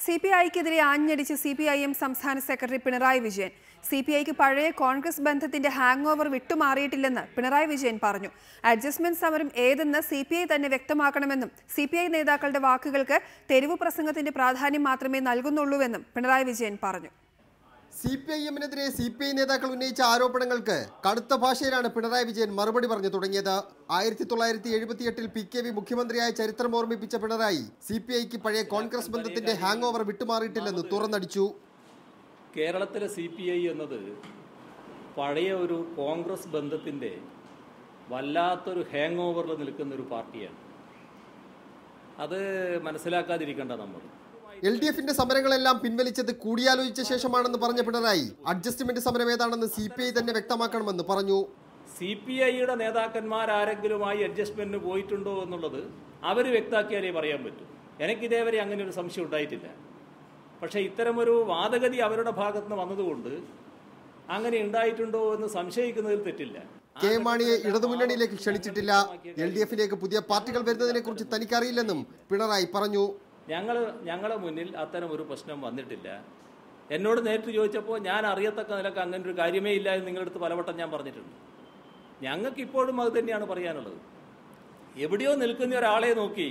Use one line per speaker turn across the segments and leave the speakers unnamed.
CPIക്കെതിരെ ആഞ്ഞടിച്ച് CPIM സംസ്ഥാന secretary Pinarayi Vijayan. CPIക്ക് പഴയ കോൺഗ്രസ് ബന്ധത്തിന്റെ ഹാങ് ഓവർ വിട്ടുമാറിയിട്ടില്ലെന്ന് പിണറായി വിജയൻ പറഞ്ഞു. അഡ്ജസ്റ്റ്മെന്റ് സമരം ഏതെന്ന് CPI തന്നെ വ്യക്തമാക്കണമെന്നും CPI നേതാക്കളുടെ വാക്കുകൾക്ക് തെരുവു പ്രസംഗത്തിന്റെ പ്രാധാന്യം മാത്രമേ നൽകുന്നുള്ളൂവെന്നും പിണറായി വിജയൻ പറഞ്ഞു.
CPIMനെതിരെ CPI നേതാക്കൾ ഉന്നയിച്ച ആരോപണങ്ങൾക്ക് കടുത്ത ഭാഷയിലാണ് പിണറായി വിജയൻ മറുപടി പറഞ്ഞു തുടങ്ങിയത്. 1978-ൽ PKV മുഖ്യമന്ത്രിയായ ചരിത്രം ഓർമ്മിപ്പിച്ച പിണറായി CPIക്ക് പഴയ കോൺഗ്രസ് ബന്ധത്തിന്റെ ഹാങ് ഓവർ വിട്ടുമാറിയിട്ടില്ലെന്ന് തുറന്നടിച്ചു.
കേരളത്തിലെ CPI എന്നത് പഴയ ഒരു കോൺഗ്രസ് ബന്ധത്തിന്റെ വല്ലാത്തൊരു ഹാങ് ഓവറിൽ നിൽക്കുന്ന ഒരു പാർട്ടിയാണ്. അത് മനസ്സിലാക്കാതിരിക്കേണ്ട നമ്മൾ.
LDFന്റെ സമരങ്ങളെല്ലാം പിൻവലിച്ചത് കൂടിയാലോചിച്ച ശേഷമാണെന്ന് പറഞ്ഞ പിണറായി അഡ്ജസ്റ്റ്മെന്റ് സമരം ഏതാണെന്ന് CPI തന്നെ വ്യക്തമാക്കണമെന്ന് പറഞ്ഞു.
CPIയുടെ നേതാക്കന്മാർ ആരെങ്കിലുമായി അഡ്ജസ്റ്റ്മെന്റിന് പോയിട്ടുണ്ടോ എന്നുള്ളത് അവർ വ്യക്തമാക്കിയാലേ പറയാൻ പറ്റൂ. എനിക്കിതേവരെ അങ്ങനെ ഒരു സംശയം ഉണ്ടായിട്ടില്ല. പക്ഷേ ഇത്തരമൊരു വാദഗതി അവരുടെ ഭാഗത്ത് നിന്ന് വന്നതുകൊണ്ട് അങ്ങനെ ഉണ്ടായിട്ടുണ്ടോ എന്ന് സംശയിക്കുന്നതിൽ തെറ്റില്ല.
കെ മാണിയെ ഇടതുമുന്നണിയിലേക്ക് ക്ഷണിച്ചിട്ടില്ല. LDFിലേക്ക് പുതിയ പാർട്ടികൾ വരുന്നതിനെ കുറിച്ച് തനിക്കറിയില്ലെന്നും പിണറായി പറഞ്ഞു.
ഞങ്ങളുടെ മുന്നിൽ അത്തരം ഒരു പ്രശ്നം വന്നിട്ടില്ല. എന്നോട് നേരിട്ട് ചോദിച്ചപ്പോൾ ഞാൻ അറിയത്തക്ക നിലക്ക് അങ്ങനെ ഒരു കാര്യമേ ഇല്ല എന്ന് നിങ്ങളുടെ അടുത്ത് പലവട്ടം ഞാൻ പറഞ്ഞിട്ടുണ്ട്. ഞങ്ങൾക്ക് ഇപ്പോഴും അത് തന്നെയാണ് പറയാനുള്ളത്. എവിടെയോ നിൽക്കുന്ന ഒരാളെ നോക്കി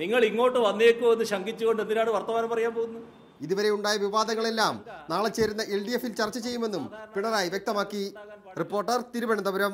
നിങ്ങൾ ഇങ്ങോട്ട് വന്നേക്കോ എന്ന് ശങ്കിച്ചുകൊണ്ട് എന്തിനാണ് വർത്തമാനം പറയാൻ പോകുന്നത്?
ഇതുവരെ ഉണ്ടായ വിവാദങ്ങളെല്ലാം നാളെ ചേരുന്ന LDFിൽ ചർച്ച ചെയ്യുമെന്നും പിണറായി വ്യക്തമാക്കി. റിപ്പോർട്ടർ, തിരുവനന്തപുരം.